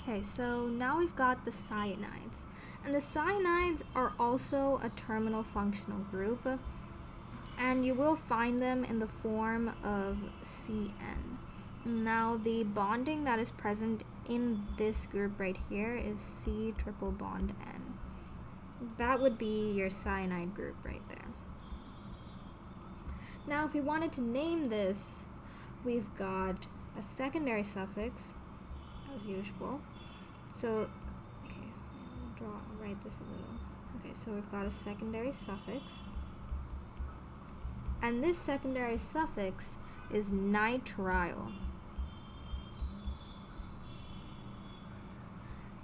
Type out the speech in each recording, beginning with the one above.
Okay, so now we've got the cyanides. And the cyanides are also a terminal functional group, and you will find them in the form of CN. Now, the bonding that is present in this group right here is C triple bond N. That would be your cyanide group right there. Now, if we wanted to name this, we've got a secondary suffix, as usual. So, okay, write this a little. Okay, so we've got a secondary suffix. And this secondary suffix is nitrile.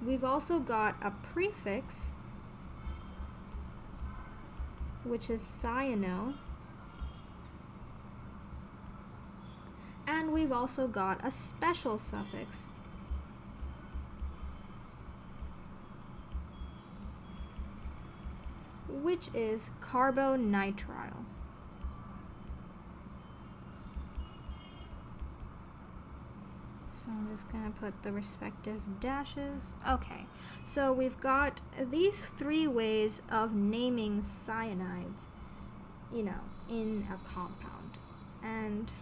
We've also got a prefix, which is cyano. And we've also got a special suffix, which is carbonitrile. So I'm just going to put the respective dashes. Okay, so we've got these three ways of naming cyanides, in a compound. And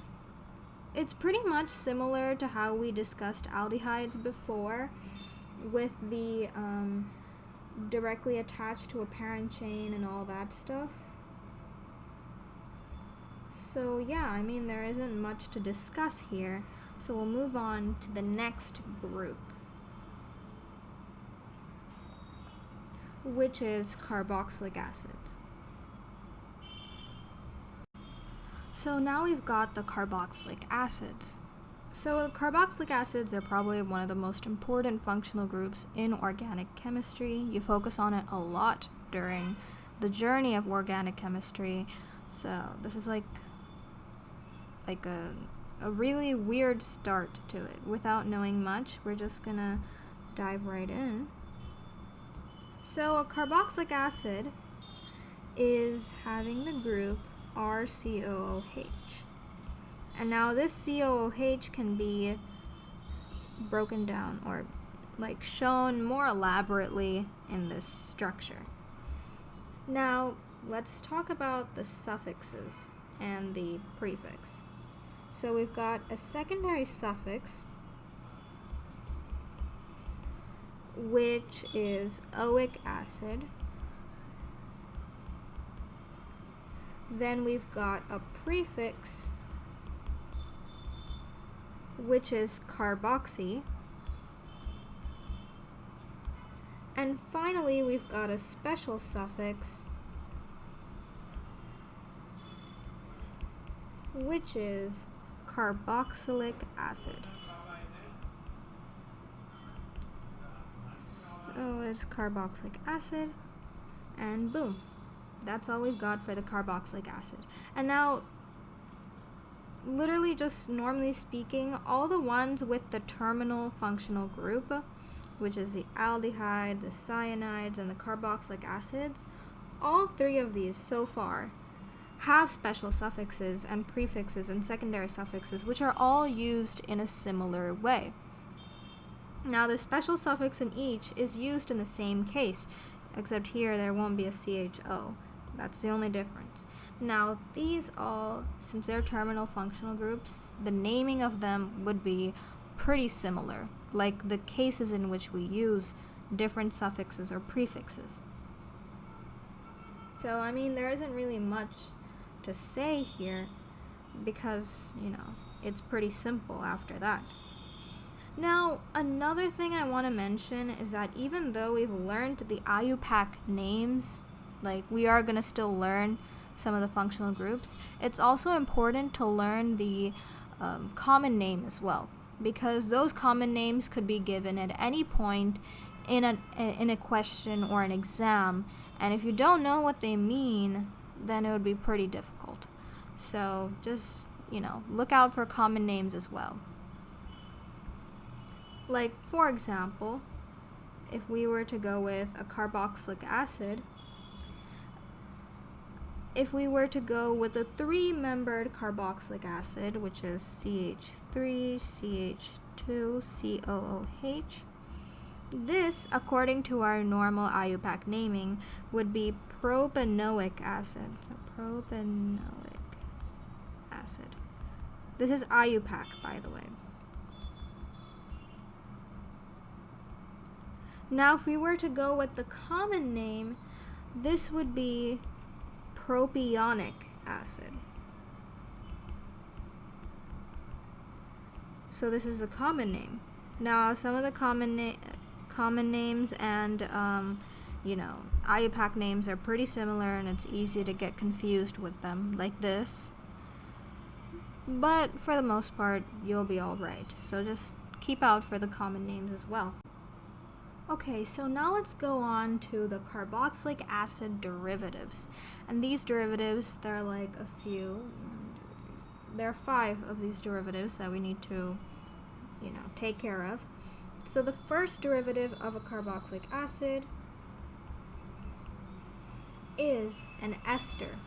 it's pretty much similar to how we discussed aldehydes before, with the directly attached to a parent chain and all that stuff. So yeah, there isn't much to discuss here. So we'll move on to the next group, which is carboxylic acid. So now we've got the carboxylic acids. So carboxylic acids are probably one of the most important functional groups in organic chemistry. You focus on it a lot during the journey of organic chemistry. So this is like a really weird start to it. Without knowing much, we're just gonna dive right in. So a carboxylic acid is having the group RCOOH. And now this COOH can be broken down or shown more elaborately in this structure. Now let's talk about the suffixes and the prefix. So we've got a secondary suffix, which is oic acid. Then we've got a prefix, which is carboxy. And finally, we've got a special suffix, which is carboxylic acid. So it's carboxylic acid, and boom. That's all we've got for the carboxylic acid. And now, literally just normally speaking, all the ones with the terminal functional group, which is the aldehyde, the cyanides, and the carboxylic acids, all three of these so far have special suffixes and prefixes and secondary suffixes, which are all used in a similar way. Now, the special suffix in each is used in the same case, except here there won't be a CHO. That's the only difference. Now, these all, since they're terminal functional groups, the naming of them would be pretty similar, like the cases in which we use different suffixes or prefixes. So, there isn't really much to say here because, it's pretty simple after that. Now, another thing I want to mention is that even though we've learned the IUPAC names, we are going to still learn some of the functional groups, it's also important to learn the common name as well, because those common names could be given at any point in a question or an exam, and if you don't know what they mean, then it would be pretty difficult. So just, look out for common names as well. For example, if we were to go with a carboxylic acid, if we were to go with a 3-membered carboxylic acid, which is CH3, CH2, COOH, This, according to our normal IUPAC naming, would be propanoic acid. So propanoic acid. This is IUPAC, by the way. Now, if we were to go with the common name, this would be propionic acid. So this is a common name. Now, some of the common names and IUPAC names are pretty similar, and it's easy to get confused with them, like this. But for the most part, you'll be all right. So just keep out for the common names as well. Okay, so now let's go on to the carboxylic acid derivatives. And these derivatives, there are like a few. There are 5 of these derivatives that we need to, take care of. So the first derivative of a carboxylic acid is an ester.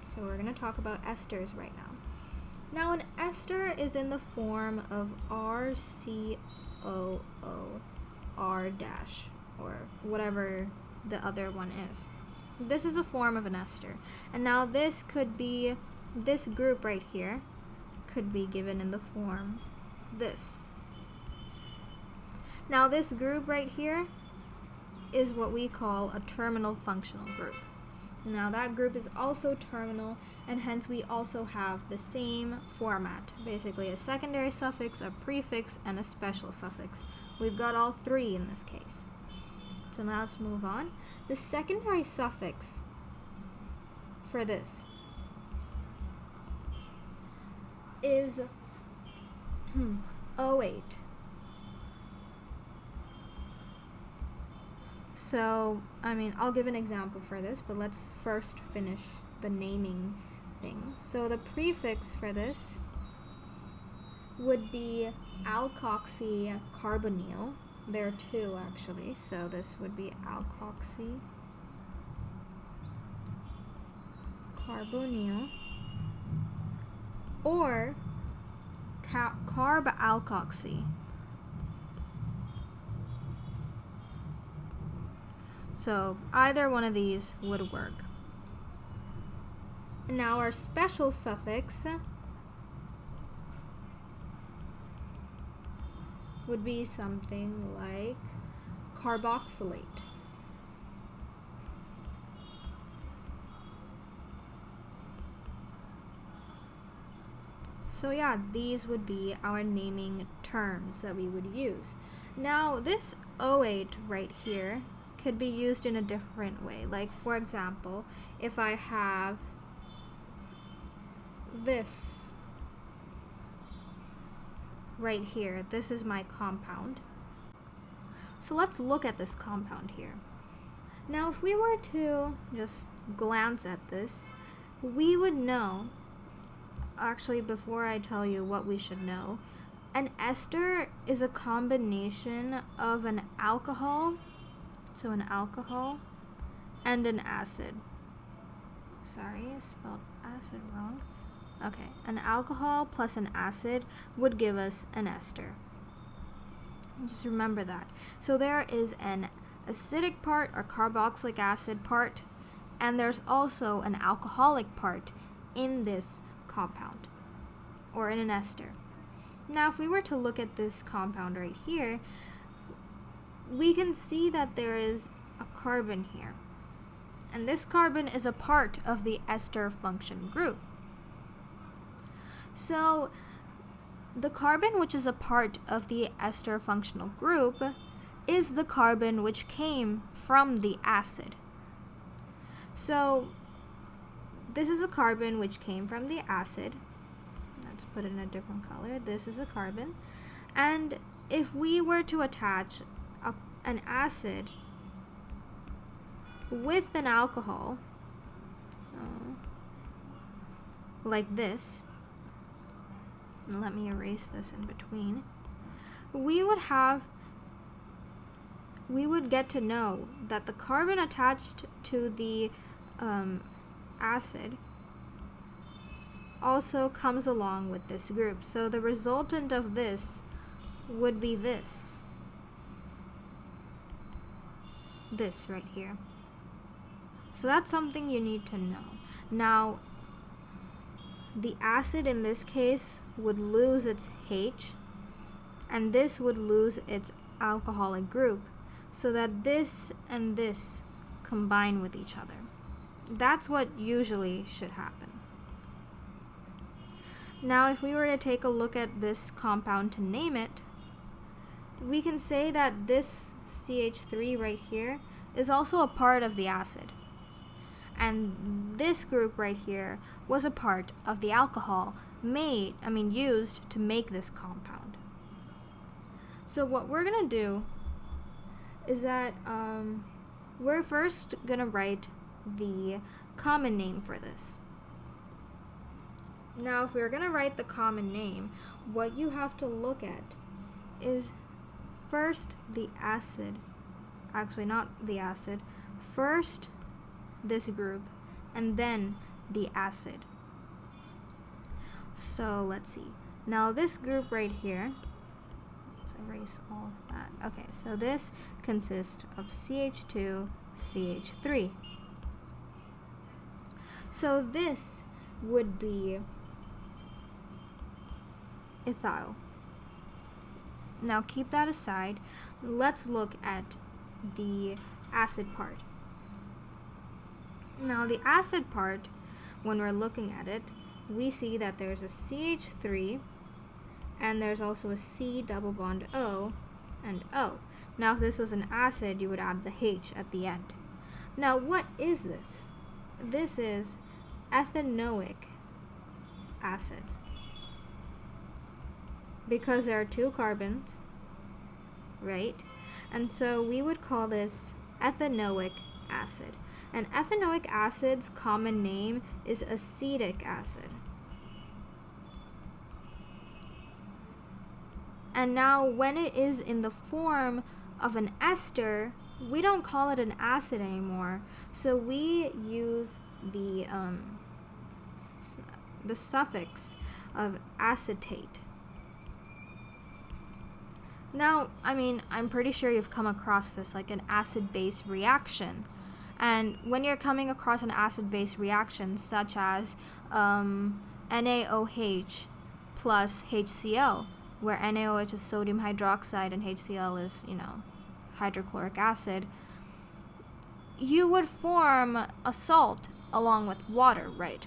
So we're going to talk about esters right now. Now, an ester is in the form of RCOO. R dash, or whatever the other one is. This is a form of an ester. And now this group right here could be given in the form of this. Now this group right here is what we call a terminal functional group. Now that group is also terminal, and hence we also have the same format, basically a secondary suffix, a prefix, and a special suffix. We've got all 3 in this case. So now let's move on. The secondary suffix for this is 08. So, I'll give an example for this, but let's first finish the naming thing. So the prefix for this would be alkoxycarbonyl. There are 2 actually, so this would be alkoxycarbonyl or carbalkoxy. So either one of these would work. Now our special suffix would be something like carboxylate. So yeah, these would be our naming terms that we would use. Now this 08 right here could be used in a different way. Like, for example, if I have this right here, this is my compound. So let's look at this compound here. Now, if we were to just glance at this, we would know, actually, before I tell you what we should know, an ester is a combination of an alcohol, so an alcohol, and an acid. Sorry, I spelled acid wrong. Okay, an alcohol plus an acid would give us an ester. Just remember that. So there is an acidic part or carboxylic acid part, and there's also an alcoholic part in this compound, or in an ester. Now, if we were to look at this compound right here, we can see that there is a carbon here. And this carbon is a part of the ester function group. So the carbon which is a part of the ester functional group is the carbon which came from the acid. So this is a carbon which came from the acid. Let's put it in a different color. This is a carbon. And if we were to attach an acid with an alcohol, so like this, let me erase this in between, we would get to know that the carbon attached to the acid also comes along with this group. So the resultant of this would be this. this right here. So that's something you need to know. Now, the acid in this case would lose its H, and this would lose its alcoholic group, so that this and this combine with each other. That's what usually should happen. Now, if we were to take a look at this compound to name it, we can say that this CH3 right here is also a part of the acid. And this group right here was a part of the alcohol used to make this compound. So what we're going to do is that we're first going to write the common name for this. Now, if we're going to write the common name, what you have to look at is first the acid. Actually, not the acid. First this group, and then the acid. So let's see. Now this group right here, let's erase all of that. Okay, so this consists of CH2, CH3. So this would be ethyl. Now keep that aside. Let's look at the acid part. Now the acid part, when we're looking at it, we see that there's a CH3 and there's also a C double bond O and O. Now if this was an acid, you would add the H at the end. Now what is this? This is ethanoic acid, because there are two carbons, right? And so we would call this ethanoic acid. And ethanoic acid's common name is acetic acid. And now when it is in the form of an ester, we don't call it an acid anymore. So we use the suffix of acetate. Now, I'm pretty sure you've come across this, like an acid-base reaction. And when you're coming across an acid-base reaction, such as NaOH plus HCl, where NaOH is sodium hydroxide and HCl is, hydrochloric acid, you would form a salt along with water, right?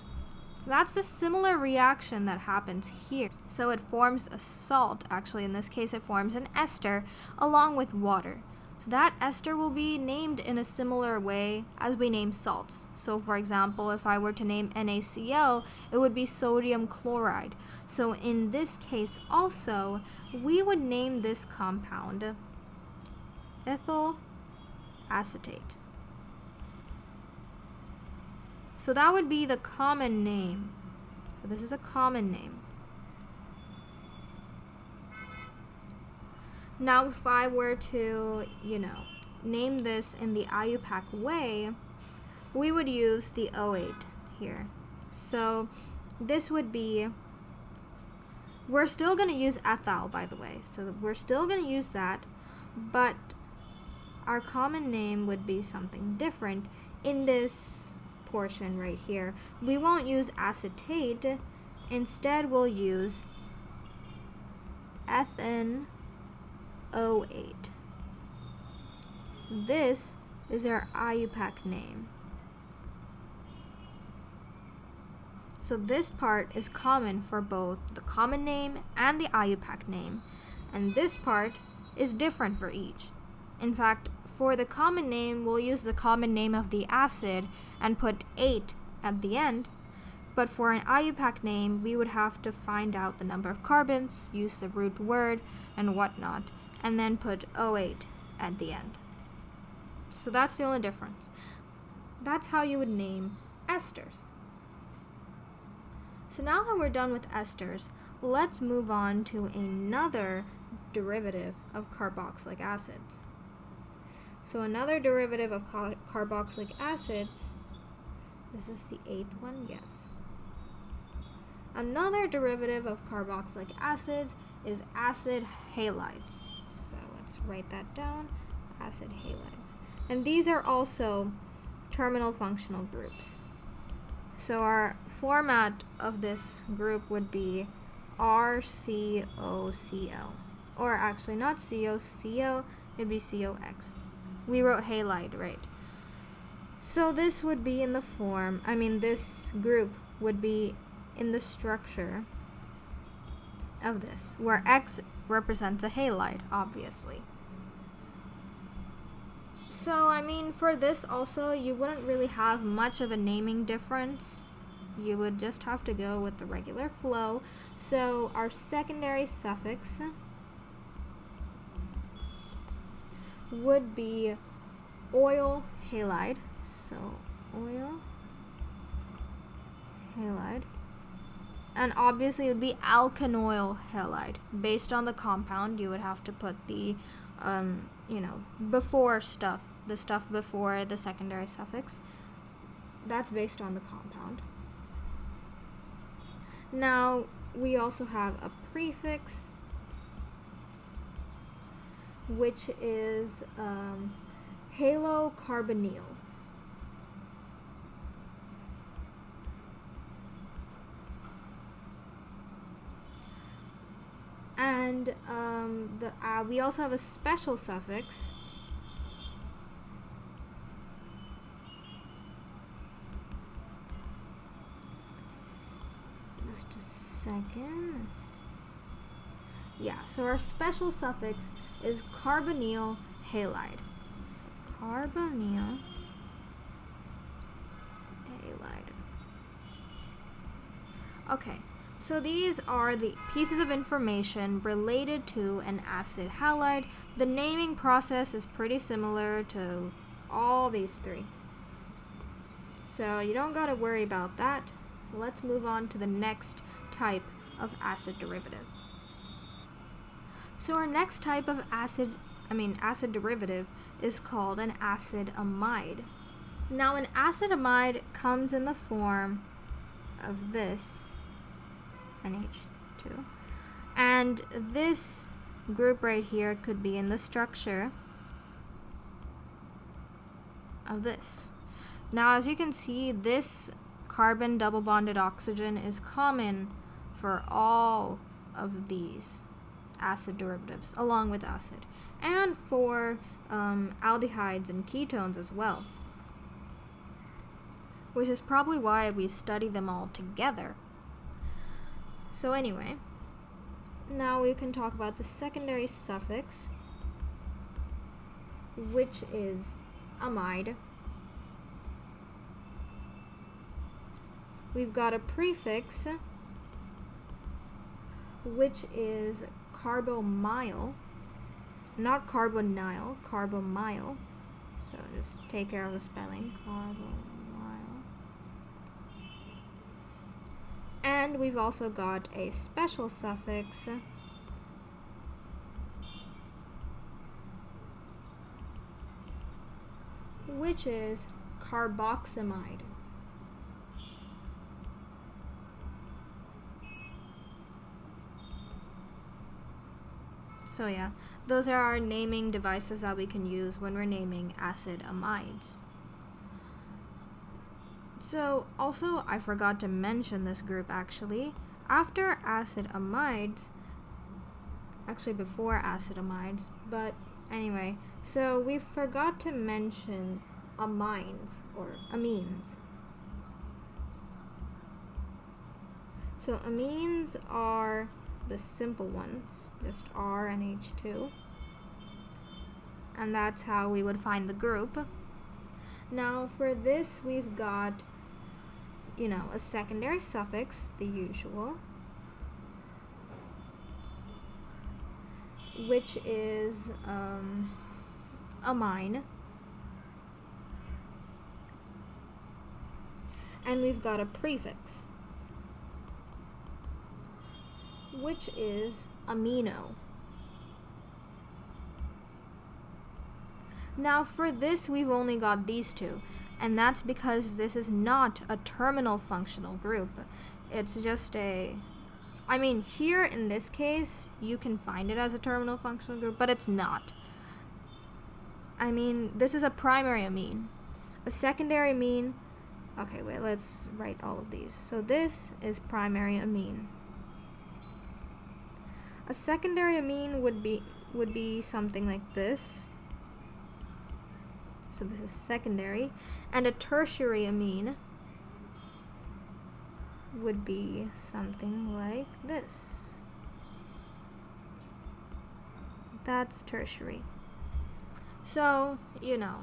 So that's a similar reaction that happens here. So it forms a salt. Actually, in this case, it forms an ester along with water. So that ester will be named in a similar way as we name salts. So for example, if I were to name NaCl, it would be sodium chloride. So in this case also, we would name this compound ethyl acetate. So that would be the common name. So this is a common name. Now, if I were to, name this in the IUPAC way, we would use the O8 here. So this would be, we're still going to use ethyl, by the way. So we're still going to use that, but our common name would be something different. In this portion right here, we won't use acetate. Instead, we'll use ethanoate. This is our IUPAC name. So this part is common for both the common name and the IUPAC name, and this part is different for each. In fact, for the common name, we'll use the common name of the acid and put 8 at the end, but for an IUPAC name, we would have to find out the number of carbons, use the root word, and whatnot, and then put O8 at the end. So that's the only difference. That's how you would name esters. So now that we're done with esters, let's move on to another derivative of carboxylic acids. So another derivative of carboxylic acids, is this the 8th one? Yes. Another derivative of carboxylic acids is acid halides. So let's write that down, acid halides. And these are also terminal functional groups. So our format of this group would be RCOCl. Or actually not COCl, it'd be COX. We wrote halide, right? So this would be in the form, this group would be in the structure of this, where X represents a halide, obviously. So, for this also, you wouldn't really have much of a naming difference. You would just have to go with the regular flow. So, our secondary suffix would be oil halide. So, oil halide. And obviously, it would be alkanoyl halide. Based on the compound, you would have to put the before stuff, the stuff before the secondary suffix. That's based on the compound. Now, we also have a prefix, which is halocarbonyl. And we also have a special suffix, just a second. Yeah, so our special suffix is carbonyl halide. So carbonyl halide. Okay. So these are the pieces of information related to an acid halide. The naming process is pretty similar to all these three. So you don't gotta worry about that. So let's move on to the next type of acid derivative. So our next type of acid derivative is called an acid amide. Now an acid amide comes in the form of this NH2. And this group right here could be in the structure of this. Now, as you can see, this carbon double bonded oxygen is common for all of these acid derivatives, along with acid, and for aldehydes and ketones as well, which is probably why we study them all together. So anyway, now we can talk about the secondary suffix, which is amide. We've got a prefix, which is carbomyl, not carbonyl, carbomyl. So just take care of the spelling, carbomyl. And we've also got a special suffix, which is carboxamide. So yeah, those are our naming devices that we can use when we're naming acid amides. So also, I forgot to mention this group actually. After acid amides, actually before acid amides, but anyway, so we forgot to mention amines or amines. So amines are the simple ones, just R and H2. And that's how we would find the group. Now for this, we've got, a secondary suffix, the usual, which is amine. And we've got a prefix, which is amino. Now for this, we've only got these two, and that's because this is not a terminal functional group. It's just here in this case, you can find it as a terminal functional group, but it's not. I mean, this is a primary amine. A secondary amine, okay, wait, let's write all of these. So this is primary amine. A secondary amine would be something like this. So this is secondary. And a tertiary amine would be something like this. That's tertiary. So, you know,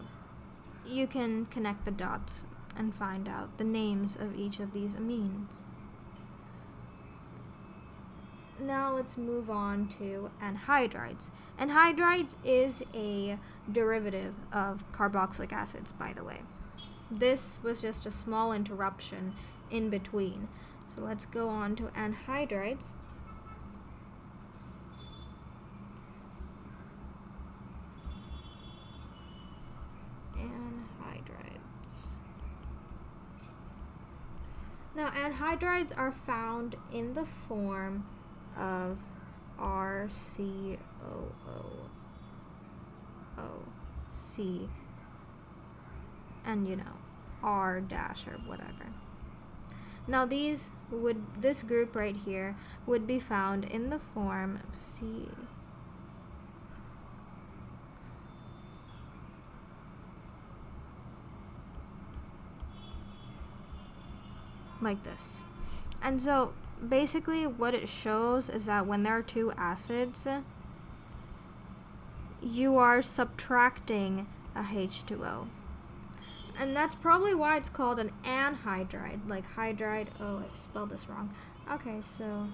you can connect the dots and find out the names of each of these amines. Now let's move on to anhydrides. Anhydrides is a derivative of carboxylic acids, by the way. This was just a small interruption in between. So let's go on to anhydrides. Now, anhydrides are found in the form of RCOO, and you know, R dash or whatever. Now this group right here would be found in the form of C. Like this. And so basically what it shows is that when there are two acids, you are subtracting a H2O. And that's probably why it's called an anhydride, like hydride. Oh, I spelled this wrong. Okay, so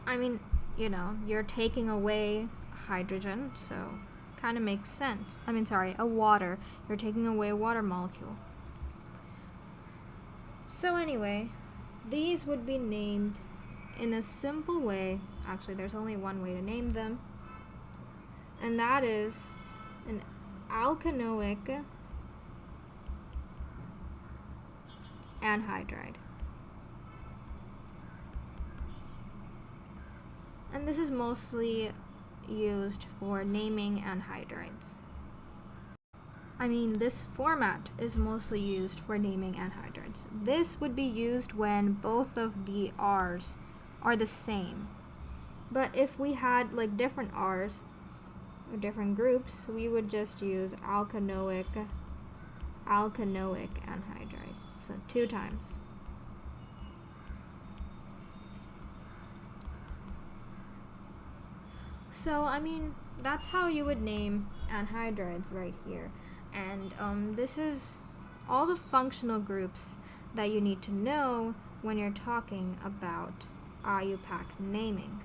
I mean, you know, you're taking away hydrogen, so kind of makes sense. I mean, sorry, a water. You're taking away a water molecule. So anyway, these would be named in a simple way. Actually, there's only one way to name them, and that is an alkanoic anhydride. And this is mostly used for naming anhydrides. I mean, this format is mostly used for naming anhydrides. This would be used when both of the R's are the same. But if we had like different R's or different groups, we would just use alkanoic anhydride. So 2 times. So, I mean, that's how you would name anhydrides right here. And this is all the functional groups that you need to know when you're talking about IUPAC naming.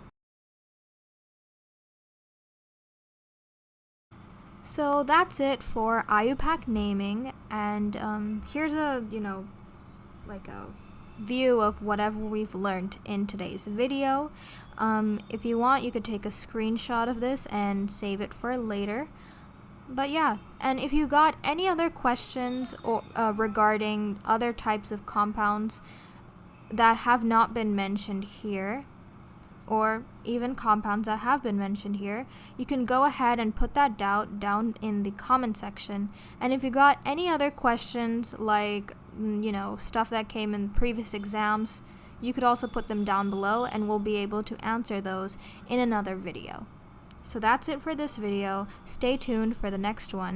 So that's it for IUPAC naming, and here's a, like a view of whatever we've learned in today's video. If you want, you could take a screenshot of this and save it for later. But yeah, and if you got any other questions or regarding other types of compounds that have not been mentioned here, or even compounds that have been mentioned here, you can go ahead and put that down in the comment section. And if you got any other questions, like stuff that came in previous exams, you could also put them down below and we'll be able to answer those in another video. So that's it for this video. Stay tuned for the next one.